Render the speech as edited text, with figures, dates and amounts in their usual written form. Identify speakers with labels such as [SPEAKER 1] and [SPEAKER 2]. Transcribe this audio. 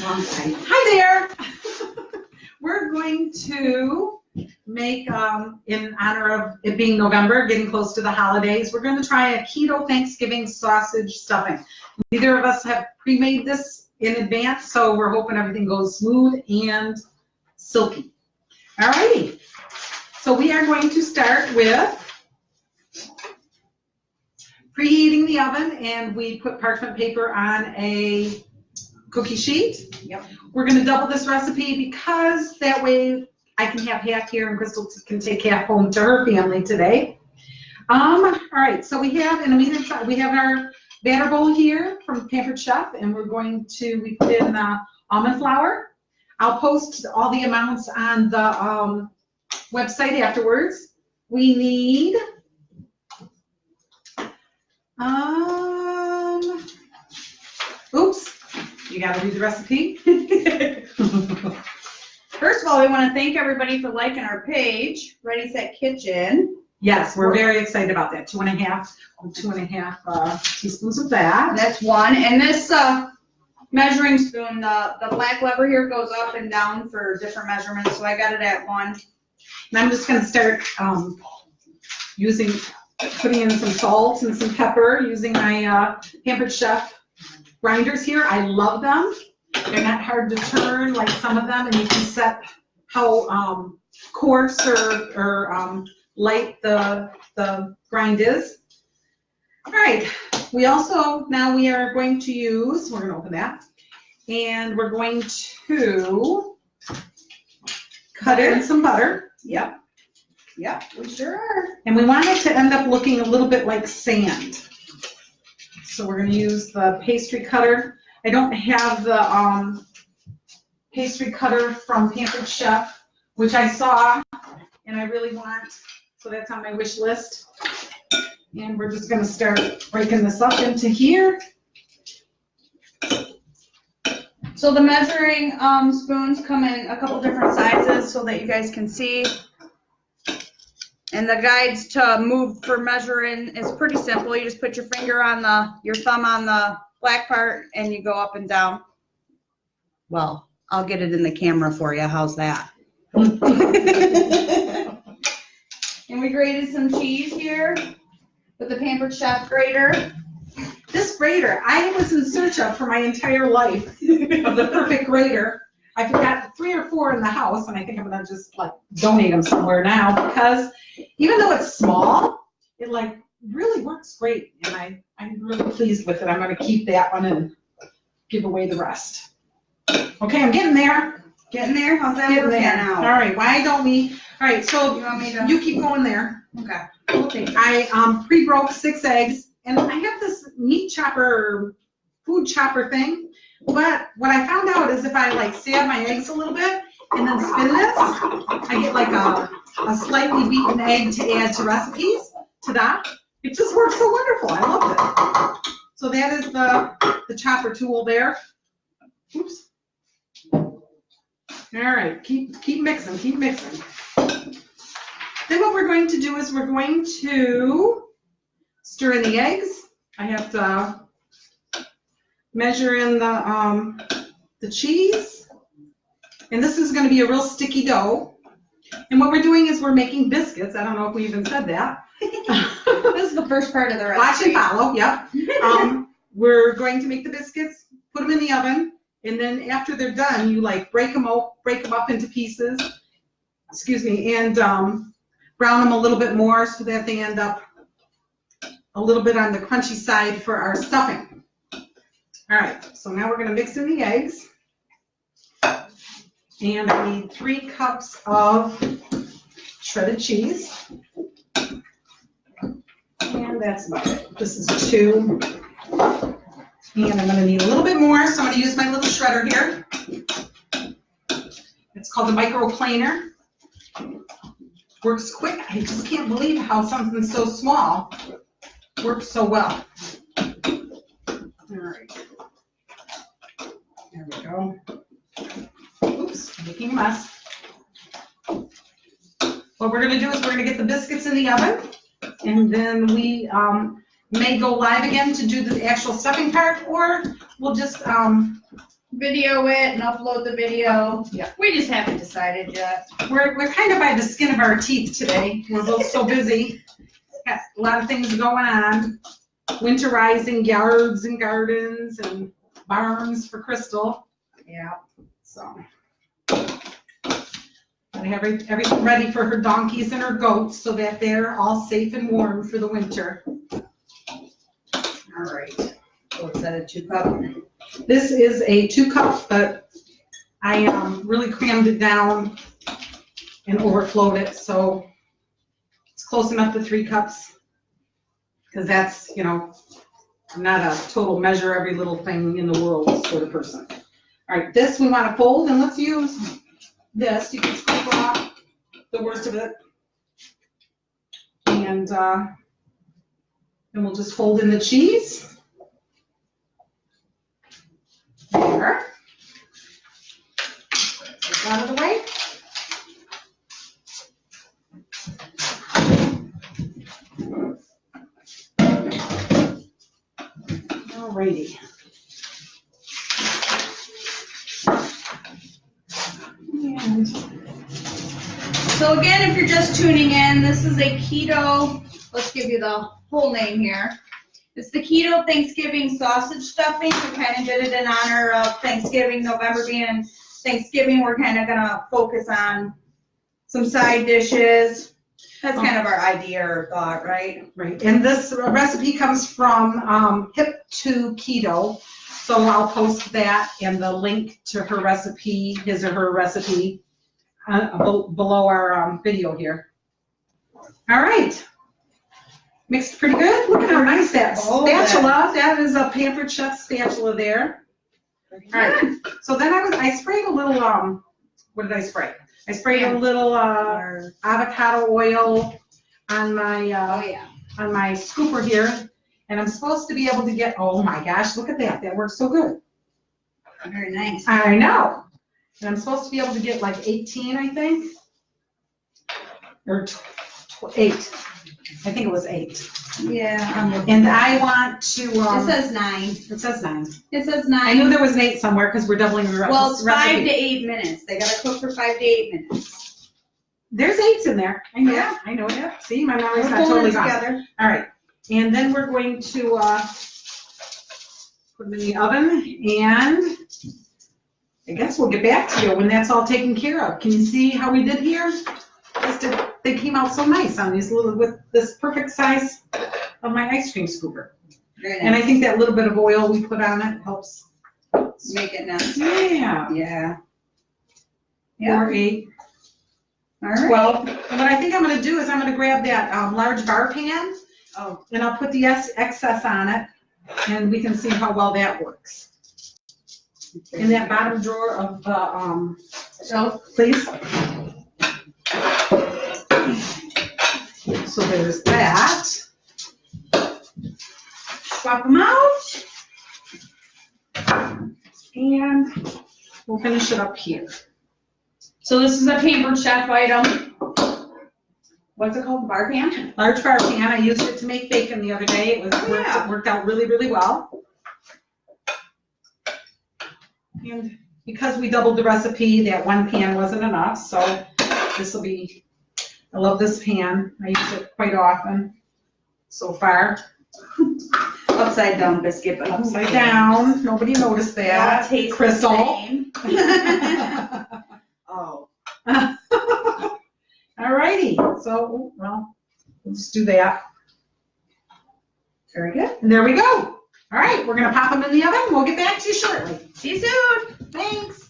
[SPEAKER 1] Wrong side. Hi there. We're going to make, in honor of it being November, getting close to the holidays, we're going to try a keto Thanksgiving sausage stuffing. Neither of us have pre-made this in advance, so we're hoping everything goes smooth and silky. All righty. So we are going to start with preheating the oven, and we put parchment paper on a cookie sheet. Yep. We're going to double this recipe because that way I can have half here and Crystal can take half home to her family today. All right, so we have in a medium size, we have our batter bowl here from Pampered Chef, and we're going to, we put in almond flour. I'll post all the amounts on the website afterwards. We need oops, you got to read the recipe.
[SPEAKER 2] First of all, we want to thank everybody for liking our page, Ready Set Kitchen.
[SPEAKER 1] Yes, we're very excited about that. 2.5 teaspoons of that.
[SPEAKER 2] That's one. And this measuring spoon, the black lever here goes up and down for different measurements, so I got it at 1.
[SPEAKER 1] And I'm just going to start putting in some salt and some pepper using my Pampered Chef grinders here. I love them. They're not hard to turn like some of them, and you can set how coarse or light the grind is. All right, we also, now we are going to use, we're going to open that, and we're going to cut in some butter.
[SPEAKER 2] Yep. Yep, we sure are.
[SPEAKER 1] And we want it to end up looking a little bit like sand. So we're going to use the pastry cutter. I don't have the pastry cutter from Pampered Chef, which I saw and I really want, so that's on my wish list. And we're just going to start breaking this up into here.
[SPEAKER 2] So the measuring spoons come in a couple different sizes so that you guys can see. And the guides to move for measuring is pretty simple. You just put your finger on your thumb on the black part and you go up and down. Well, I'll get it in the camera for you. How's that? And we grated some cheese here with the Pampered Chef grater.
[SPEAKER 1] This grater, I was in search of for my entire life of the perfect grater. I've got 3 or 4 in the house, and I think I'm gonna just like donate them somewhere now because even though it's small, it like really works great, and I'm really pleased with it. I'm gonna keep that one and give away the rest. Okay, I'm getting there.
[SPEAKER 2] Getting there? How's that working out?
[SPEAKER 1] All right, why don't we? All right, so you keep going there.
[SPEAKER 2] Okay.
[SPEAKER 1] Okay. I pre-broke 6 eggs, and I have this meat chopper, food chopper thing. But what I found out is if I like stab my eggs a little bit and then spin this, I get like a slightly beaten egg to add to recipes. Ta-da! It just works so wonderful. I love it. So that is the chopper tool there. Oops. All right, keep mixing, keep mixing. Then what we're going to do is we're going to stir in the eggs. I have to measure in the cheese, and this is going to be a real sticky dough. And what we're doing is we're making biscuits. I don't know if we even said that.
[SPEAKER 2] This is the first part of the recipe.
[SPEAKER 1] Watch and follow. Yep. We're going to make the biscuits, put them in the oven, and then after they're done, you like break them up into pieces. Excuse me, and brown them a little bit more so that they end up a little bit on the crunchy side for our stuffing. All right, so now we're going to mix in the eggs. And I need 3 cups of shredded cheese. And that's about it. This is 2. And I'm going to need a little bit more, so I'm going to use my little shredder here. It's called the microplaner. Works quick. I just can't believe how something so small works so well. All right. There we go. Oops, making a mess. What we're going to do is we're going to get the biscuits in the oven, and then we may go live again to do the actual stuffing part, or we'll just
[SPEAKER 2] video it and upload the video.
[SPEAKER 1] Yeah.
[SPEAKER 2] We just haven't decided yet.
[SPEAKER 1] We're kind of by the skin of our teeth today. We're both so busy. Got a lot of things going on. Winterizing yards and gardens and barns for Crystal.
[SPEAKER 2] Yeah.
[SPEAKER 1] So. I have everything ready for her donkeys and her goats so that they're all safe and warm for the winter.
[SPEAKER 2] All right. So is that a 2-cup?
[SPEAKER 1] This is a 2-cup, but I really crammed it down and overflowed it, so it's close enough to 3 cups. Because that's, you know, I'm not a total measure every little thing in the world sort of person. All right, this we want to fold, and let's use this. You can scoop off the worst of it. And then we'll just fold in the cheese. There. Get this out of the way. Alrighty. And
[SPEAKER 2] So again, if you're just tuning in, this is a keto, let's give you the whole name here. It's the keto Thanksgiving sausage stuffing. We kind of did it in honor of Thanksgiving, November being Thanksgiving. We're kind of gonna focus on some side dishes. That's kind of our idea or thought, right?
[SPEAKER 1] right, and this recipe comes from Hip to Keto, so I'll post that and the link to her recipe, his or her recipe, below our video here. All right. Mixed pretty good. Look at how nice that spatula. That is a Pampered Chef spatula there. All right. So then I sprayed a little, what did I spray? I sprayed a little avocado oil on my on my scooper here, and I'm supposed to be able to get. Oh my gosh! Look at that. That works so good.
[SPEAKER 2] Very nice.
[SPEAKER 1] I know. And I'm supposed to be able to get like 18, I think, or 8. I think it was 8.
[SPEAKER 2] Yeah.
[SPEAKER 1] And I want to.
[SPEAKER 2] It says 9.
[SPEAKER 1] It says 9.
[SPEAKER 2] It says 9.
[SPEAKER 1] I knew there was an 8 somewhere because we're doubling the recipe.
[SPEAKER 2] Well, it's 5 to 8 minutes. They gotta cook for 5 to 8 minutes.
[SPEAKER 1] There's 8s in there. I know.
[SPEAKER 2] Yeah.
[SPEAKER 1] I know that. See, my memory's
[SPEAKER 2] We're
[SPEAKER 1] not
[SPEAKER 2] pulling
[SPEAKER 1] totally
[SPEAKER 2] it
[SPEAKER 1] gone.
[SPEAKER 2] together.
[SPEAKER 1] All right. And then we're going to put them in the oven, and I guess we'll get back to you when that's all taken care of. Can you see how we did here? They came out so nice on these little, with this perfect size of my ice cream scooper.
[SPEAKER 2] Very nice.
[SPEAKER 1] And I think that little bit of oil we put on it helps
[SPEAKER 2] make it nice.
[SPEAKER 1] Yeah.
[SPEAKER 2] Yeah.
[SPEAKER 1] 4, 8,
[SPEAKER 2] All right.
[SPEAKER 1] 12. And what I think I'm going to do is I'm going to grab that large bar pan, and I'll put the excess on it, and we can see how well that works. In that bottom drawer of the shelf, please. So there's that. Swap them out. And we'll finish it up here.
[SPEAKER 2] So this is a Pampered Chef item. What's it called? Bar pan?
[SPEAKER 1] Large bar pan. I used it to make bacon the other day. It worked out really, really well. And because we doubled the recipe, that one pan wasn't enough, so this will be, I love this pan. I use it quite often so far.
[SPEAKER 2] Upside down biscuit, but
[SPEAKER 1] Upside down. Nobody noticed that. Crystal.
[SPEAKER 2] Oh.
[SPEAKER 1] Alrighty. So, well, we'll just do that.
[SPEAKER 2] Very good.
[SPEAKER 1] And there we go. All right, we're going to pop them in the oven. We'll get back to you shortly.
[SPEAKER 2] See you soon.
[SPEAKER 1] Thanks.